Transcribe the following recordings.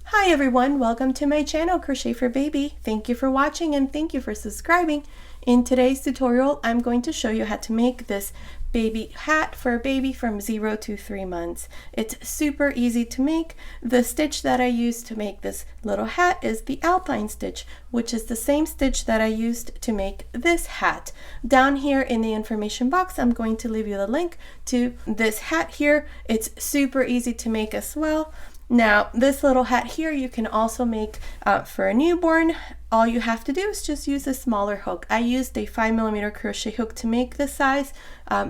Hi everyone, welcome to my channel Crochet for Baby. Thank you for watching and thank you for subscribing. In today's tutorial, I'm going to show you how to make this baby hat for a baby from 0 to 3 months. It's super easy to make. The stitch that I used to make this little hat is the Alpine stitch, which is the same stitch that I used to make this hat. Down here in the information box, I'm going to leave you the link to this hat here. It's super easy to make as well. Now, this little hat here you can also make for a newborn. All you have to do is just use a smaller hook. I used a 5mm crochet hook to make this size,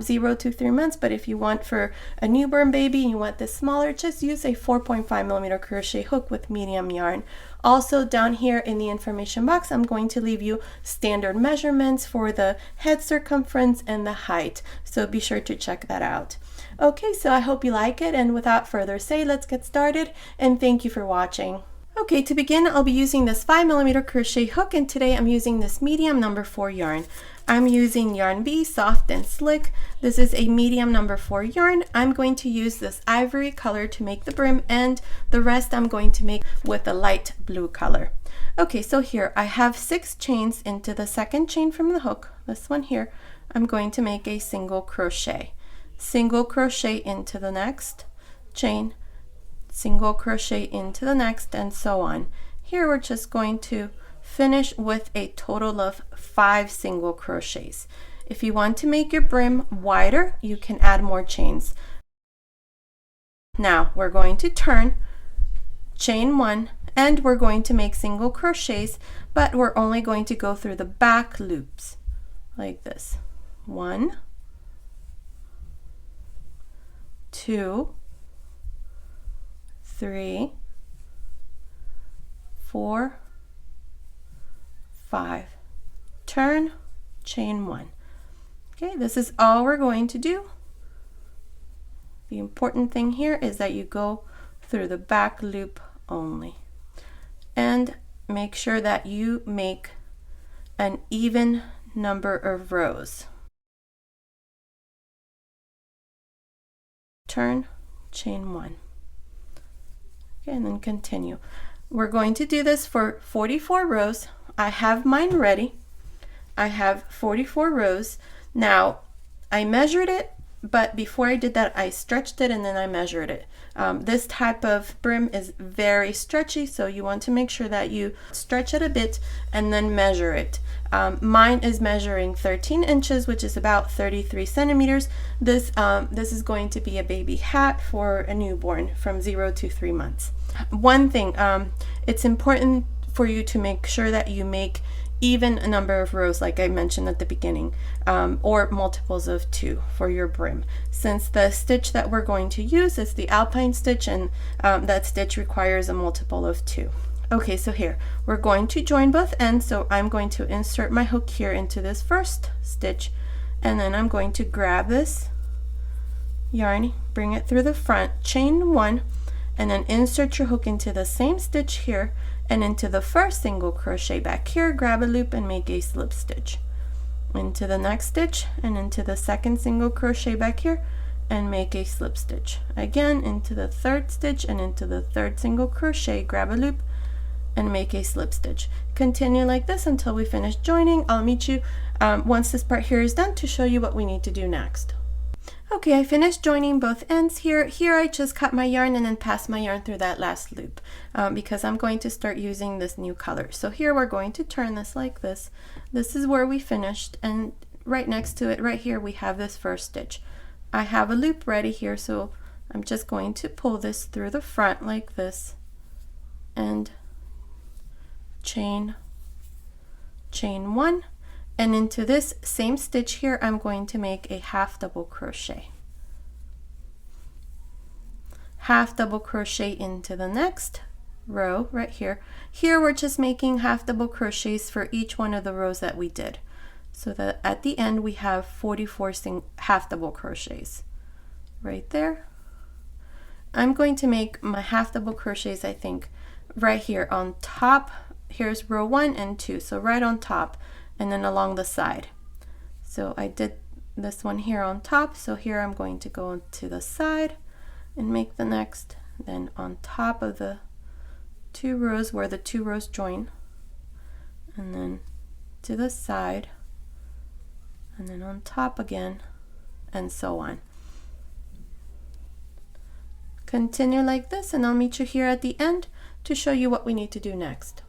0 to 3 months, but if you want for a newborn baby and you want this smaller, just use a 4.5mm crochet hook with medium yarn. Also, down here in the information box, I'm going to leave you standard measurements for the head circumference and the height, so be sure to check that out. Okay, so I hope you like it, and without further say, let's get started, and thank you for watching. Okay, to begin, I'll be using this 5mm crochet hook, and today I'm using this medium number 4 yarn. I'm using yarn B, soft and slick. This is a medium number 4 yarn. I'm going to use this ivory color to make the brim, and the rest I'm going to make with a light blue color. Okay, so here I have 6 chains into the second chain from the hook, this one here. I'm going to make a single crochet. Single crochet into the next chain, single crochet into the next, and so on. Here we're just going to finish with a total of 5 single crochets. If you want to make your brim wider, you can add more chains. Now we're going to turn, chain 1, and we're going to make single crochets, but we're only going to go through the back loops like this. 1, 2, 3, 4, 5. Turn, chain 1. Okay, this is all we're going to do. The important thing here is that you go through the back loop only. And make sure that you make an even number of rows. Turn, chain 1. Okay, and then continue. We're going to do this for 44 rows. I have mine ready. I have 44 rows. Now, I measured it, but before I did that, I stretched it and then I measured it. This type of brim is very stretchy, so you want to make sure that you stretch it a bit and then measure it. Mine is measuring 13 inches, which is about 33 centimeters. This is going to be a baby hat for a newborn from 0 to 3 months. One thing, it's important for you to make sure that you make even a number of rows, like I mentioned at the beginning, or multiples of 2 for your brim. Since the stitch that we're going to use is the Alpine stitch, and that stitch requires a multiple of 2. Okay, so here we're going to join both ends, so I'm going to insert my hook here into this first stitch, and then I'm going to grab this yarn, bring it through the front, chain 1, and then insert your hook into the same stitch here and into the first single crochet back here, grab a loop and make a slip stitch. Into the next stitch and into the second single crochet back here and make a slip stitch. Again, into the third stitch and into the third single crochet, grab a loop and make a slip stitch. Continue like this until we finish joining. I'll meet you once this part here is done to show you what we need to do next. Okay, I finished joining both ends here. Here I just cut my yarn and then pass my yarn through that last loop because I'm going to start using this new color. So here we're going to turn this like this. This is where we finished, and right next to it, right here, we have this first stitch. I have a loop ready here, so I'm just going to pull this through the front like this and chain 1. And into this same stitch here, I'm going to make a half double crochet. Half double crochet into the next row right here. Here we're just making half double crochets for each one of the rows that we did, so that at the end we have 44 half double crochets right there. I'm going to make my half double crochets, I think, right here on top. Here's row 1 and 2, so right on top, and then along the side. So I did this one here on top, so here I'm going to go to the side and make the next, then on top of the 2 rows where the 2 rows join, and then to the side, and then on top again, and so on. Continue like this, and I'll meet you here at the end to show you what we need to do next.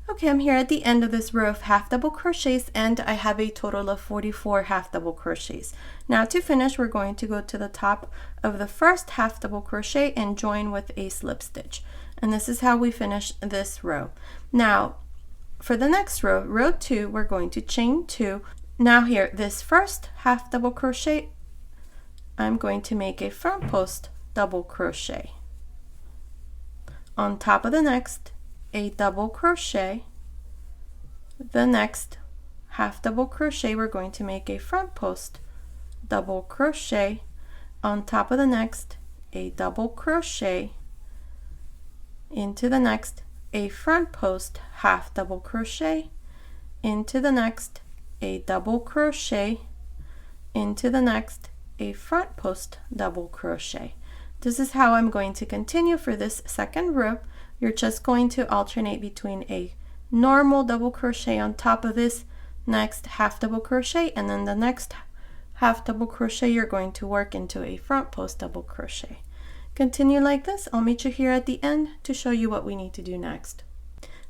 Okay, I'm here at the end of this row of half double crochets, and I have a total of 44 half double crochets. Now to finish, we're going to go to the top of the first half double crochet and join with a slip stitch. And this is how we finish this row. Now for the next row, row 2, we're going to chain 2. Now here, this first half double crochet, I'm going to make a front post double crochet. On top of the next, a double crochet. The next half double crochet, we're going to make a front post double crochet. On top of the next, a double crochet. Into the next, a front post half double crochet. Into the next, a double crochet. Into the next, a front post double crochet. This is how I'm going to continue for this second row. You're just going to alternate between a normal double crochet on top of this next half double crochet, and then the next half double crochet you're going to work into a front post double crochet. Continue like this. I'll meet you here at the end to show you what we need to do next.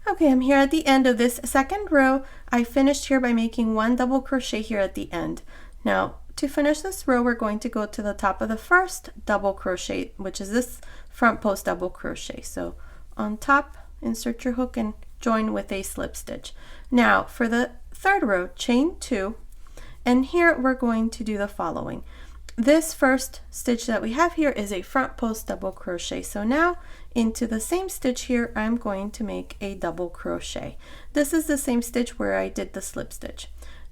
Okay, I'm here at the end of this second row. I finished here by making 1 double crochet here at the end. Now to finish this row, we're going to go to the top of the first double crochet, which is this front post double crochet. So on top, insert your hook and join with a slip stitch. Now for the third row, chain 2, and here we're going to do the following. This first stitch that we have here is a front post double crochet. So now into the same stitch here, I'm going to make a double crochet. This is the same stitch where I did the slip stitch.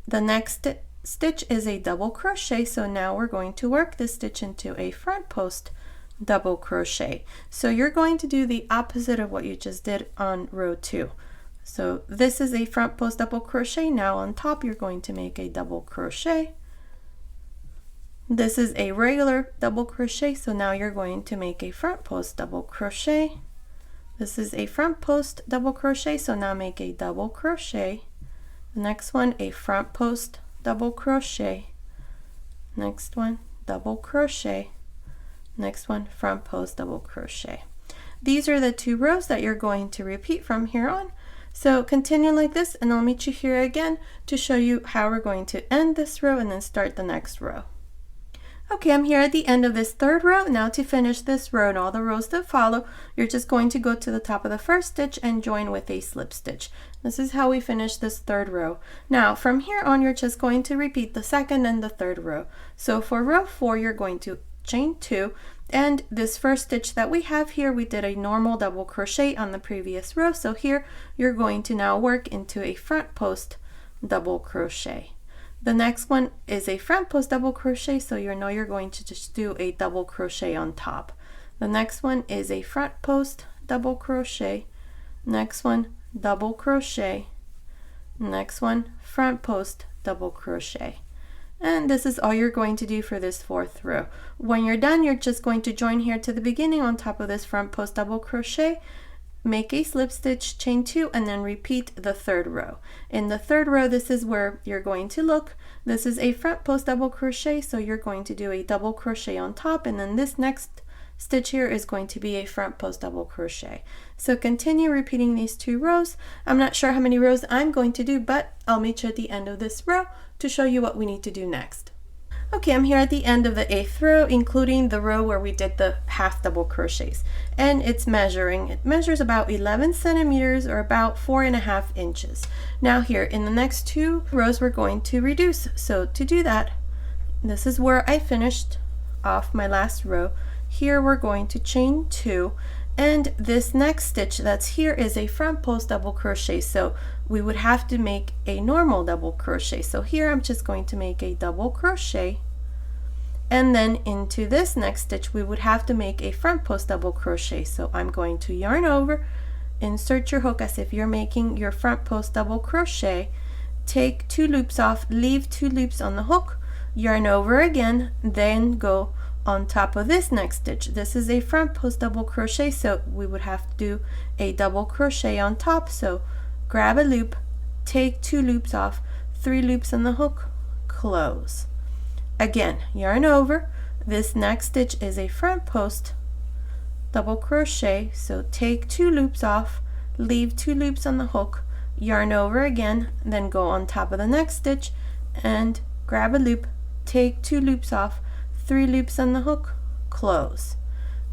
The next stitch is a double crochet, so now we're going to work this stitch into a front post double crochet. So you're going to do the opposite of what you just did on row 2. So this is a front post double crochet. Now on top you're going to make a double crochet. This is a regular double crochet, so now you're going to make a front post double crochet. This is a front post double crochet, so now make a double crochet. The next one, a front post double crochet. Next one, double crochet. Next one, front post double crochet. These are the 2 rows that you're going to repeat from here on. So continue like this, and I'll meet you here again to show you how we're going to end this row and then start the next row. Okay, I'm here at the end of this third row. Now to finish this row and all the rows that follow, you're just going to go to the top of the first stitch and join with a slip stitch. This is how we finish this third row. Now from here on, you're just going to repeat the second and the third row. So for row 4, you're going to chain 2, and this first stitch that we have here, we did a normal double crochet on the previous row. So here you're going to now work into a front post double crochet. The next one is a front post double crochet, so you know you're going to just do a double crochet on top. The next one is a front post double crochet. Next one, double crochet. Next one, front post double crochet. And this is all you're going to do for this 4th row. When you're done, you're just going to join here to the beginning on top of this front post double crochet, make a slip stitch, chain 2, and then repeat the 3rd row. In the 3rd row, this is where you're going to look. This is a front post double crochet, so you're going to do a double crochet on top, and then this next stitch here is going to be a front post double crochet. So continue repeating these 2 rows. I'm not sure how many rows I'm going to do, but I'll meet you at the end of this row to show you what we need to do next. Okay, I'm here at the end of the 8th row, including the row where we did the half double crochets, and it's measuring. It measures about 11 centimeters or about 4.5 inches. Now here in the next 2 rows we're going to reduce. So to do that, this is where I finished off my last row. Here we're going to chain 2, and this next stitch that's here is a front post double crochet, so we would have to make a normal double crochet. So here I'm just going to make a double crochet, and then into this next stitch we would have to make a front post double crochet. So I'm going to yarn over, insert your hook as if you're making your front post double crochet, take 2 loops off, leave 2 loops on the hook, yarn over again, then go on top of this next stitch. This is a front post double crochet, so we would have to do a double crochet on top. So grab a loop, take 2 loops off, 3 loops on the hook, close. Again, yarn over. This next stitch is a front post double crochet, so take 2 loops off, leave 2 loops on the hook, yarn over again, then go on top of the next stitch and grab a loop, take 2 loops off, 3 loops on the hook, close.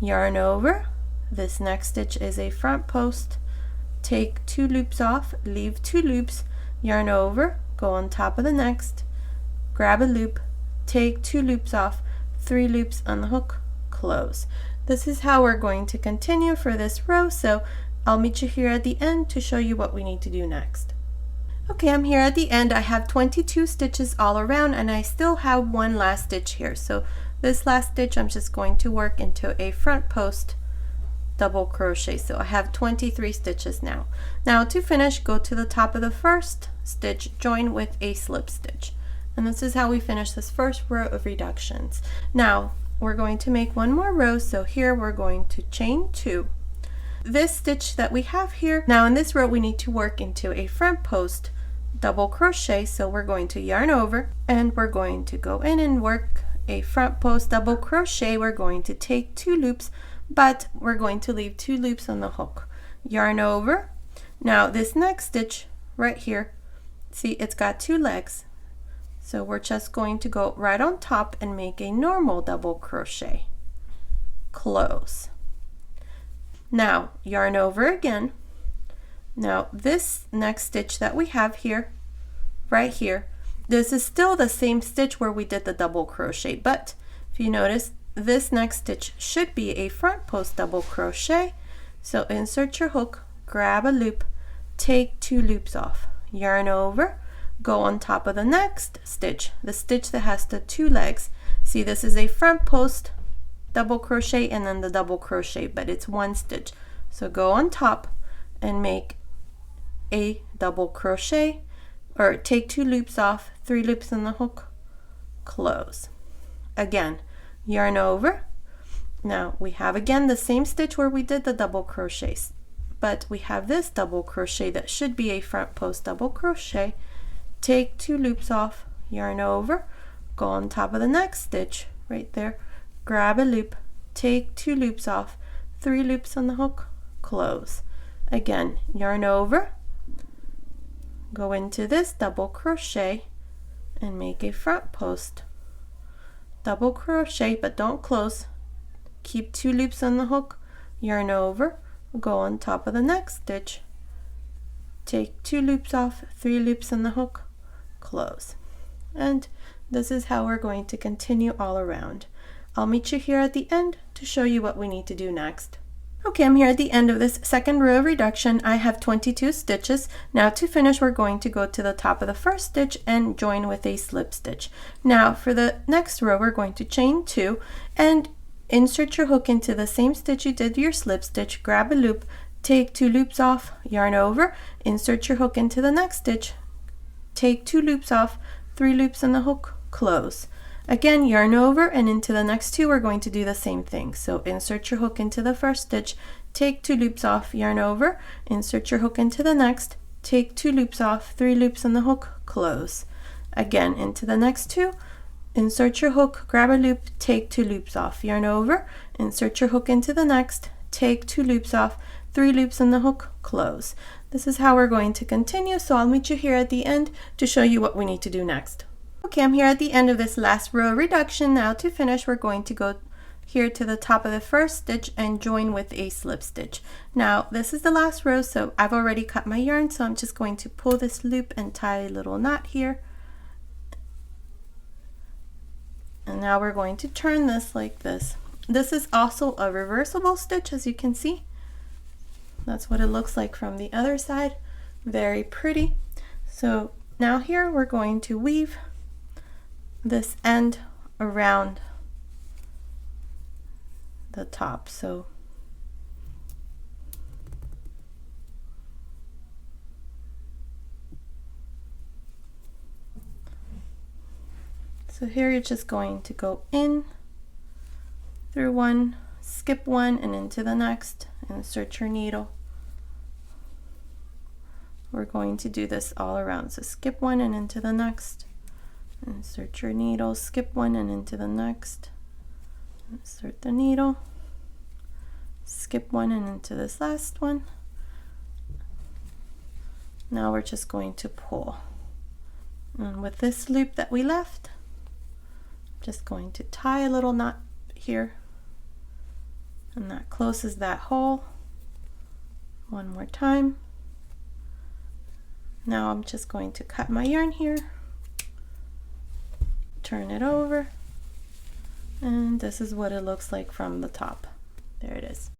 Yarn over. This next stitch is a front post, take 2 loops off, leave 2 loops, yarn over, go on top of the next, grab a loop, take 2 loops off, 3 loops on the hook, close. This is how we're going to continue for this row, so I'll meet you here at the end to show you what we need to do next. Okay, I'm here at the end. I have 22 stitches all around and I still have one last stitch here. So this last stitch I'm just going to work into a front post double crochet. So I have 23 stitches now. Now to finish, go to the top of the first stitch, join with a slip stitch. And this is how we finish this first row of reductions. Now we're going to make one more row, so here we're going to chain 2. This stitch that we have here, now in this row we need to work into a front post double crochet, so we're going to yarn over and we're going to go in and work a front post double crochet. We're going to take 2 loops, but we're going to leave 2 loops on the hook. Yarn over. Now this next stitch right here, see, it's got 2 legs. So we're just going to go right on top and make a normal double crochet. Close. Now yarn over again. Now this next stitch that we have here, right here, this is still the same stitch where we did the double crochet, but if you notice, this next stitch should be a front post double crochet. So insert your hook, grab a loop, take 2 loops off, yarn over, go on top of the next stitch, the stitch that has the 2 legs. See, this is a front post double crochet and then the double crochet, but it's one stitch. So go on top and make a double crochet, or take 2 loops off, 3 loops on the hook, close. Again, yarn over. Now we have again the same stitch where we did the double crochets, but we have this double crochet that should be a front post double crochet. Take 2 loops off, yarn over, go on top of the next stitch right there, grab a loop, take 2 loops off, 3 loops on the hook, close. Again, yarn over, go into this double crochet and make a front post double crochet, but don't close. Keep 2 loops on the hook, yarn over, go on top of the next stitch, take 2 loops off, 3 loops on the hook, close. And this is how we're going to continue all around. I'll meet you here at the end to show you what we need to do next. Okay, I'm here at the end of this second row of reduction. I have 22 stitches. Now to finish, we're going to go to the top of the first stitch and join with a slip stitch. Now for the next row, we're going to chain 2 and insert your hook into the same stitch you did your slip stitch, grab a loop, take 2 loops off, yarn over, insert your hook into the next stitch, take 2 loops off, 3 loops on the hook, close. Again, yarn over, and into the next 2 we're going to do the same thing. So insert your hook into the first stitch, take 2 loops off, yarn over, insert your hook into the next, take 2 loops off, 3 loops on the hook, close. Again, into the next 2, insert your hook, grab a loop, take 2 loops off, yarn over, insert your hook into the next, take 2 loops off, 3 loops on the hook, close. This is how we're going to continue, so I'll meet you here at the end to show you what we need to do next. Okay, I'm here at the end of this last row reduction. Now to finish, we're going to go here to the top of the first stitch and join with a slip stitch. Now this is the last row, so I've already cut my yarn, so I'm just going to pull this loop and tie a little knot here. And now we're going to turn this like this. This is also a reversible stitch, as you can see. That's what it looks like from the other side. Very pretty. So now here we're going to weave this end around the top. So here you're just going to go in through one, skip one and into the next, insert your needle. We're going to do this all around, so skip one and into the next, insert your needle, skip one and into the next, insert the needle, skip one and into this last one. Now we're just going to pull, and with this loop that we left, I'm just going to tie a little knot here, and that closes that hole. One more time. Now I'm just going to cut my yarn here, turn it over, and this is what it looks like from the top. There it is.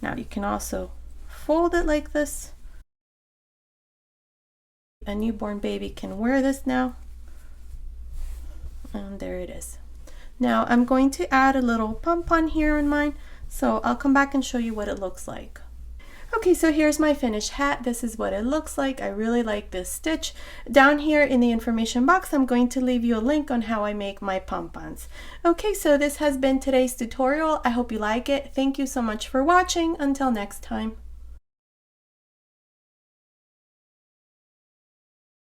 Now you can also fold it like this. A newborn baby can wear this now. And there it is. Now I'm going to add a little pom-pom here on mine, so I'll come back and show you what it looks like. Okay, so here's my finished hat. This is what it looks like. I really like this stitch. Down here in the information box, I'm going to leave you a link on how I make my pom-poms. Okay, so this has been today's tutorial. I hope you like it. Thank you so much for watching. Until next time.